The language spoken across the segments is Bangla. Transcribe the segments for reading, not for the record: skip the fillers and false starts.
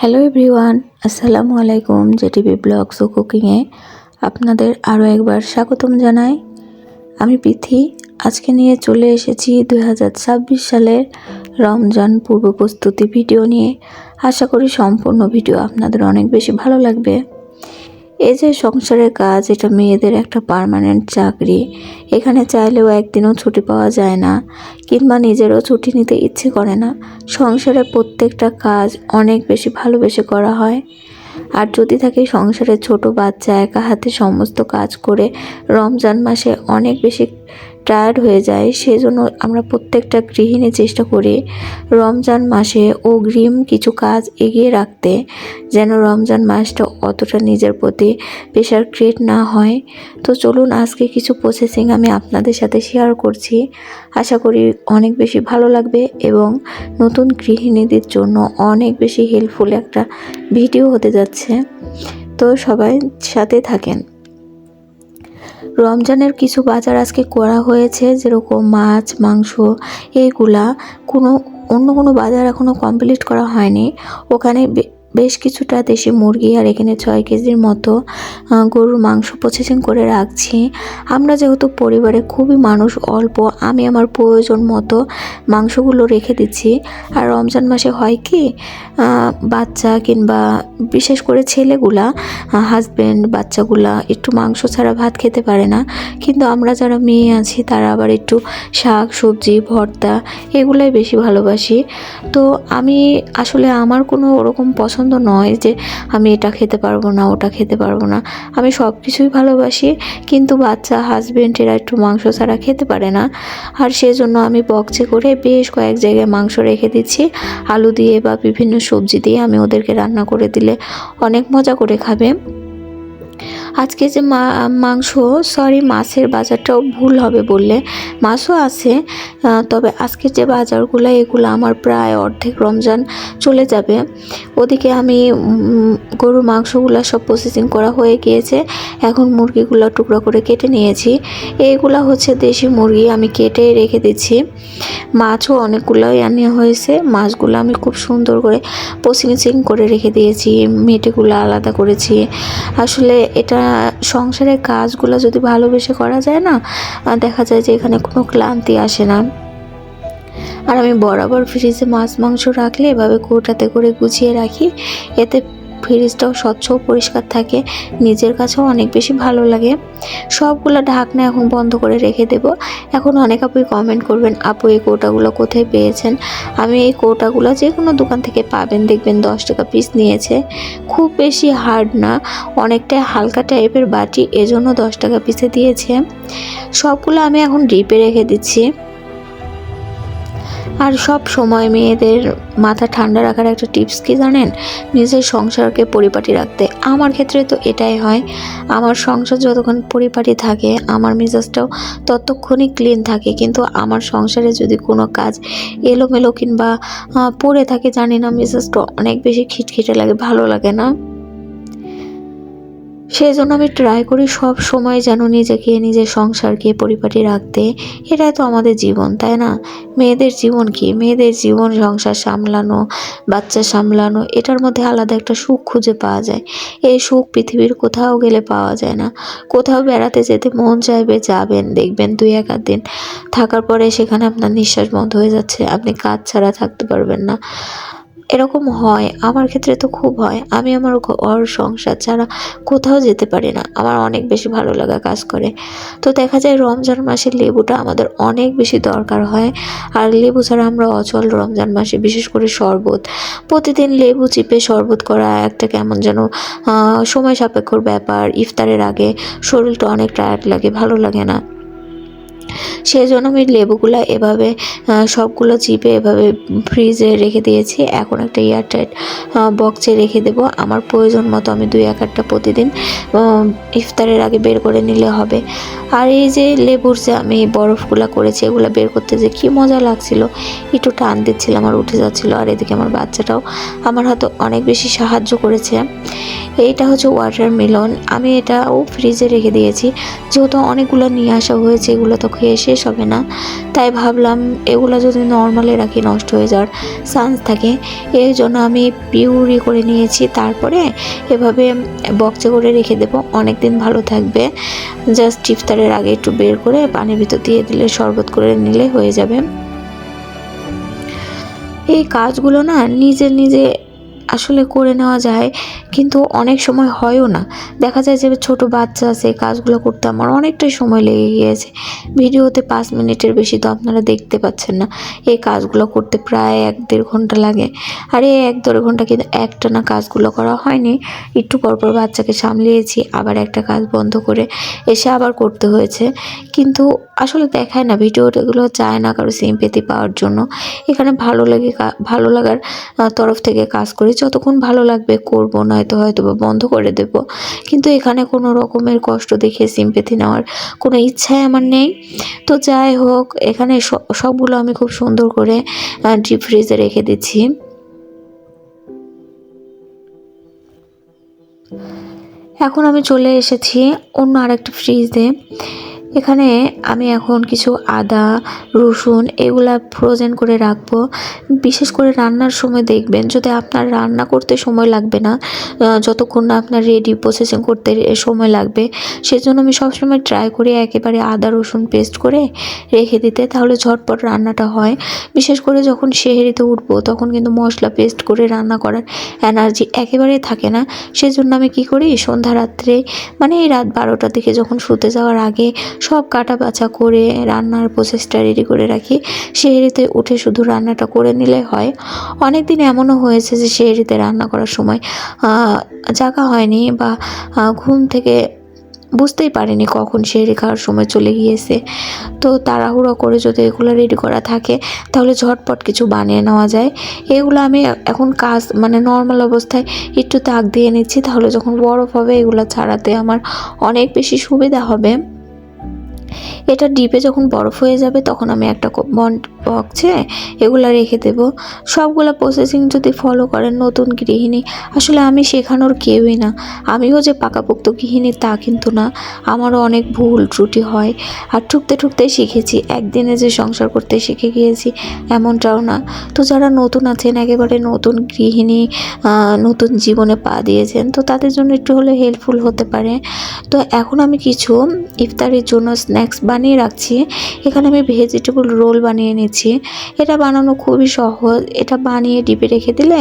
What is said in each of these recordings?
হ্যালো এভরিওয়ান, আসসালামু আলাইকুম। জেটিভি ব্লগস ও কুকিংয়ে আপনাদের আরও একবার স্বাগতম জানাই। আমি পিথি। আজকে নিয়ে চলে এসেছি 2026 সালের রমজান পূর্ব প্রস্তুতি ভিডিও নিয়ে। আশা করি সম্পূর্ণ ভিডিও আপনাদের অনেক বেশি ভালো লাগবে। এই যে সংসারের কাজ, এটা মেয়েদের একটা পার্মানেন্ট চাকরি। এখানে চাইলেও একদিনও ছুটি পাওয়া যায় না, কিংবা নিজেরও ছুটি নিতে ইচ্ছে করে না। সংসারের প্রত্যেকটা কাজ অনেক বেশি ভালোবেসে করা হয়। আর যদি থাকে সংসারে ছোট বাচ্চা, একা হাতে সমস্ত কাজ করে রমজান মাসে অনেক বেশি টায়ার্ড হয়ে যায়। সেজন্য আমরা প্রত্যেকটা গৃহিণী চেষ্টা করি রমজান মাসে অগ্রিম কিছু কাজ এগিয়ে রাখতে, যেন রমজান মাসটা অতটা নিজের প্রতি প্রেশার ক্রিয়েট না হয়। তো চলুন, আজকে কিছু প্রসেসিং আমি আপনাদের সাথে শেয়ার করছি। আশা করি অনেক বেশি ভালো লাগবে এবং নতুন গৃহিণীদের জন্য অনেক বেশি হেল্পফুল একটা ভিডিও হতে যাচ্ছে। তো সবাই সাথে থাকেন। রমজানের কিছু বাজার আজকে করা হয়েছে, যেরকম মাছ, মাংস, এইগুলা অন্য কোনো বাজার এখনও কমপ্লিট করা হয়নি। ওখানে বেশ কিছুটা দেশি মুরগি আর এখানে 6 কেজির মতো গরুর মাংস প্রসেসিং করে রাখছি। আমরা যেহেতু পরিবারে খুবই মানুষ অল্প, আমি আমার প্রয়োজন মতো মাংসগুলো রেখে দিচ্ছি। আর রমজান মাসে হয় কি, বাচ্চা কিংবা বিশেষ করে ছেলেগুলা, হাজব্যান্ড, বাচ্চাগুলা একটু মাংস ছাড়া ভাত খেতে পারে না। কিন্তু আমরা যারা মেয়ে আছি তারা আবার একটু শাক সবজি ভর্তা এগুলাই বেশি ভালোবাসি। তো আমি আসলে আমার কোনো ওরকম পছন্দ নয় যে আমি এটা খেতে পারবো না, ওটা খেতে পারবো না। আমি সব কিছুই ভালোবাসি, কিন্তু বাচ্চা, হাজব্যান্ড এরা একটু মাংস ছাড়া খেতে পারে না। আর সেজন্য আমি বক্সে করে বেশ কয়েক জায়গায় মাংস রেখে দিচ্ছি। আলু দিয়ে বা বিভিন্ন সবজি দিয়ে আমি ওদেরকে রান্না করে দিলে অনেক মজা করে খাবে। আজকে যে মাছের বাজারটাও ভুল হবে বললে, মাছও আছে, তবে আজকের যে বাজারগুলো এগুলো আমার প্রায় অর্ধেক রমজান চলে যাবে। ওদিকে আমি গরুর মাংসগুলো সব প্রসেসিং করা হয়ে গিয়েছে। এখন মুরগিগুলো টুকরা করে কেটে নিয়েছি। এইগুলা হচ্ছে দেশি মুরগি, আমি কেটে রেখে দিচ্ছি। মাছও অনেকগুলোই আনা হয়েছে। মাছগুলো আমি খুব সুন্দর করে প্রসেসিং করে রেখে দিয়েছি, মেটেগুলো আলাদা করেছি। আসলে এটা সংসারের কাজগুলো যদি ভালোবেসে করা যায় না, দেখা যায় যে এখানে কোনো ক্লান্তি আসে না। আর আমি বরাবর ফ্রিজে মাছ মাংস রাখলে এভাবে কৌটাতে করে গুছিয়ে রাখি, এতে ফ্রিজটাও স্বচ্ছ পরিষ্কার থাকে, নিজের কাছেও অনেক বেশি ভালো লাগে। সবগুলো ঢাকনা এখন বন্ধ করে রেখে দেব। এখন অনেক আপুই কমেন্ট করবেন, আপু এই কৌটাগুলো কোথায় পেয়েছেন? আমি এই কৌটাগুলো যে কোনো দোকান থেকে পাবেন, দেখবেন 10 টাকা পিস নিয়েছে। খুব বেশি হার্ড না, অনেকটাই হালকা টাইপের বাটি, এজন্য 10 টাকা পিসে দিয়েছে। সবগুলো আমি এখন ডিপে রেখে দিচ্ছি। আর সব সময় মেয়েদের মাথা ঠান্ডা রাখার একটা টিপস কি জানেন? নিজের সংসারকে পরিপাটি রাখতে। আমার ক্ষেত্রে তো এটাই হয়। আমার সংসার যতক্ষণ পরিপাটি থাকে, আমার মেজাজটাও ততক্ষণই ক্লিন থাকে। কিন্তু আমার সংসারে যদি কোনো কাজ এলোমেলো কিংবা পড়ে থাকে, জানি না, মেজাজটা অনেক বেশি খিটখিটে লাগে, ভালো লাগে না। সেই জন্য আমি ট্রাই করি সব সময় যেন নিজেকে, নিজের সংসারকে পরিপাটি রাখতে। এটাই তো আমাদের জীবন, তাই না? মেয়েদের জীবন কি? মেয়েদের জীবন সংসার সামলানো, বাচ্চা সামলানো, এটার মধ্যে আলাদা একটা সুখ খুঁজে পাওয়া যায়। এই সুখ পৃথিবীর কোথাও গেলে পাওয়া যায় না। কোথাও বেড়াতে যেতে মন চাইবে, যাবেন, দেখবেন 2-1 দিন থাকার পরে সেখানে আপনার নিঃশ্বাস বন্ধ হয়ে যাচ্ছে, আপনি কাজ ছাড়া থাকতে পারবেন না। এরকম হয়, আমার ক্ষেত্রে তো খুব হয়। আমি আমার ঘর সংসার ছাড়া কোথাও যেতে পারি না, আমার অনেক বেশি ভালো লাগা কাজ করে। তো দেখা যায় রমজান মাসে লেবুটা আমাদের অনেক বেশি দরকার হয়। আর লেবু ছাড়া আমরা অচল রমজান মাসে। বিশেষ করে শরবত, প্রতিদিন লেবু চিপে শরবত করা একটা কেমন যেন সময় সাপেক্ষর ব্যাপার। ইফতারের আগে শরীরটা অনেক টায়ার্ড লাগে, ভালো লাগে না। সেই জন্য আমি লেবুগুলো এভাবে সবগুলো চিপে এভাবে ফ্রিজে রেখে দিয়েছি। এখন একটা এয়ারটাইট বক্সে রেখে দেব। আমার প্রয়োজন মতো আমি 2-1টা প্রতিদিন ইফতারের আগে বের করে নিলে হবে। আর এই যে লেবুর যে আমি বরফগুলো করেছি, এগুলো বের করতে যে কি মজা লাগছিল, একটু টান দিচ্ছিলাম আর উঠে যাচ্ছিলো। আর এদিকে আমার বাচ্চাটাও আমার হাতে অনেক বেশি সাহায্য করেছে। এইটা হচ্ছে ওয়াটারমেলন, আমি এটাও ফ্রিজে রেখে দিয়েছি। যেহেতু অনেকগুলো নিয়ে আসা হয়েছে, এগুলো তো শুকিয়ে শেষ হবে না, তাই ভাবলাম এগুলো যদি নর্মালে রাখি নষ্ট হয়ে যাওয়ার চান্স থাকে। এই জন্য আমি পিউরি করে নিয়েছি, তারপরে এভাবে বক্সে করে রেখে দেবো, অনেক দিন ভালো থাকবে। জাস্ট ইফতারের আগে একটু বের করে পানির ভিতর দিয়ে দিলে, শরবত করে নিলে হয়ে যাবে। এই কাজগুলো না নিজে নিজে আসলে করে নেওয়া যায়, কিন্তু অনেক সময় হয়ও না। দেখা যায় যে ছোট বাচ্চা আছে, কাজগুলো করতে আমার অনেকটাই সময় লেগে গিয়েছে। ভিডিওতে 5 মিনিটের বেশি তো আপনারা দেখতে পাচ্ছেন না, এই কাজগুলো করতে প্রায় 1-1.5 ঘন্টা লাগে। আর এই 1-1.5 ঘন্টা কিন্তু একটানা কাজগুলো করা হয়নি, একটু পরপর বাচ্চাকে সামলিয়েছি, আবার একটা কাজ বন্ধ করে এসে আবার করতে হয়েছে। কিন্তু আসলে দেখায় না, ভিডিওগুলো চায় না কারো সিম্প্যাথি পাওয়ার জন্য। এখানে ভালো লাগার তরফ থেকে কাজ করি, যতক্ষণ ভালো লাগবে করব, নয়তো হয়তো বা বন্ধ করে দেব। কিন্তু এখানে কোনো রকমের কষ্ট দেখে সিম্প্যাথি নেওয়ার কোনো ইচ্ছাই আমার নেই। তো যাই হোক, এখানে সবগুলো আমি খুব সুন্দর করে ডিপ ফ্রিজে রেখে দিচ্ছি। এখন আমি চলে এসেছি অন্য আরেকটা ফ্রিজে। এখানে আমি এখন কিছু আদা, রসুন এগুলা ফ্রোজেন করে রাখবো। বিশেষ করে রান্নার সময় দেখবেন, যদি আপনার রান্না করতে সময় লাগবে না, যতক্ষণ না আপনার রেডি প্রসেসিং করতে সময় লাগবে, সেজন্য আমি সবসময় ট্রাই করি একেবারে আদা রসুন পেস্ট করে রেখে দিতে, তাহলে ঝটপট রান্নাটা হয়। বিশেষ করে যখন সেহরিতে উঠবো, তখন কিন্তু মশলা পেস্ট করে রান্না করার এনার্জি একেবারেই থাকে না। সেজন্য আমি কি করি, সন্ধ্যা রাত্রে মানে এই রাত 12টার দিকে যখন শুতে যাওয়ার আগে সব কাটা বাছা করে রান্নার প্রসেসটা রেডি করে রাখি। সেহরিতে উঠে শুধু রান্নাটা করে নিলে হয়। অনেক দিন এমনও হয়েছে যে সেহরিতে রান্না করার সময় জাগা হয়নি, বা ঘুম থেকে বুঝতেই পারিনি কখন সেহরি খাওয়ার সময় চলে গিয়েছে। তো তাড়াহুড়ো করে যদি এগুলো রেডি করা থাকে, তাহলে ঝটপট কিছু বানিয়ে নেওয়া যায়। এগুলো আমি এখন কাজ মানে নর্মাল অবস্থায় একটু তাক দিয়ে নিচ্ছি, তাহলে যখন বরফ হবে এগুলো ছাড়াতে আমার অনেক বেশি সুবিধা হবে। এটা ডিপে যখন বরফ হয়ে যাবে, তখন আমি একটা বক্সে এগুলো রেখে দেব। সবগুলো প্রসেসিং যদি ফলো করেন নতুন গৃহিণী, আসলে আমি শেখানোর কেউই না। আমিও যে পাকাপোক্ত গৃহিণী তা কিন্তু না, আমারও অনেক ভুল ত্রুটি হয়। আর ঠুকতে শিখেছি, একদিনে যে সংসার করতে শিখে গিয়েছি এমনটাও না। তো যারা নতুন আছেন, একেবারে নতুন গৃহিণী, নতুন জীবনে পা দিয়েছেন, তো তাদের জন্য একটু হলে হেল্পফুল হতে পারে। তো এখন আমি কিছু ইফতারের জন্য স্ন্যাক্স বানিয়ে রাখছি। এখানে আমি ভেজিটেবল রোল বানিয়ে নিচ্ছি। এটা বানানো খুবই সহজ, এটা বানিয়ে ডিপে রেখে দিলে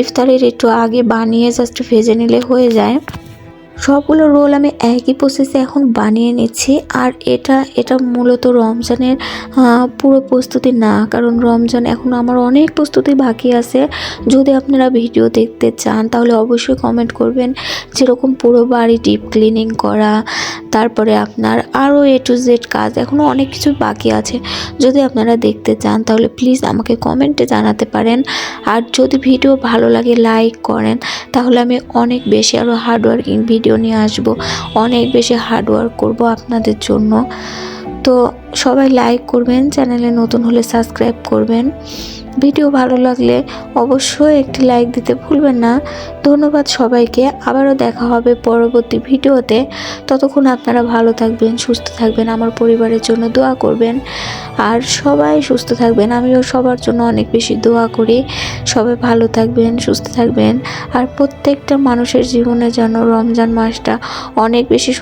ইফতারের একটু আগে বানিয়ে জাস্ট ভেজে নিলে হয়ে যায়। সবগুলো রোল আমি একই প্রসেসে এখন বানিয়ে নিচ্ছি। আর এটা মূলত রমজানের পুরো প্রস্তুতি না, কারণ রমজান এখন আমার অনেক প্রস্তুতি বাকি আছে। যদি আপনারা ভিডিও দেখতে চান, তাহলে অবশ্যই কমেন্ট করবেন। যেরকম পুরো বাড়ি ডিপ ক্লিনিং করা, তারপরে আপনার আরও A to Z কাজ, এখনও অনেক কিছু বাকি আছে। যদি আপনারা দেখতে চান, তাহলে প্লিজ আমাকে কমেন্টে জানাতে পারেন। আর যদি ভিডিও ভালো লাগে লাইক করেন, তাহলে আমি অনেক বেশি আরও হার্ডওয়ার্কিং ভিডিও নিয়ে আসবো, অনেক বেশি হার্ডওয়ার্ক করব আপনাদের জন্য। তো সবাই লাইক করবেন, চ্যানেলে নতুন হলে সাবস্ক্রাইব করবেন। ভিডিও ভালো লাগলে অবশ্যই একটি লাইক দিতে ভুলবেন না। ধন্যবাদ সবাইকে, আবারও দেখা হবে পরবর্তী ভিডিওতে। ততক্ষণ আপনারা ভালো থাকবেন, সুস্থ থাকবেন, আমার পরিবারের জন্য দোয়া করবেন। আর সবাই সুস্থ থাকবেন, আমিও সবার জন্য অনেক বেশি দোয়া করি। সবাই ভালো থাকবেন, সুস্থ থাকবেন। আর প্রত্যেকটা মানুষের জীবনে যেন রমজান মাসটা অনেক বেশি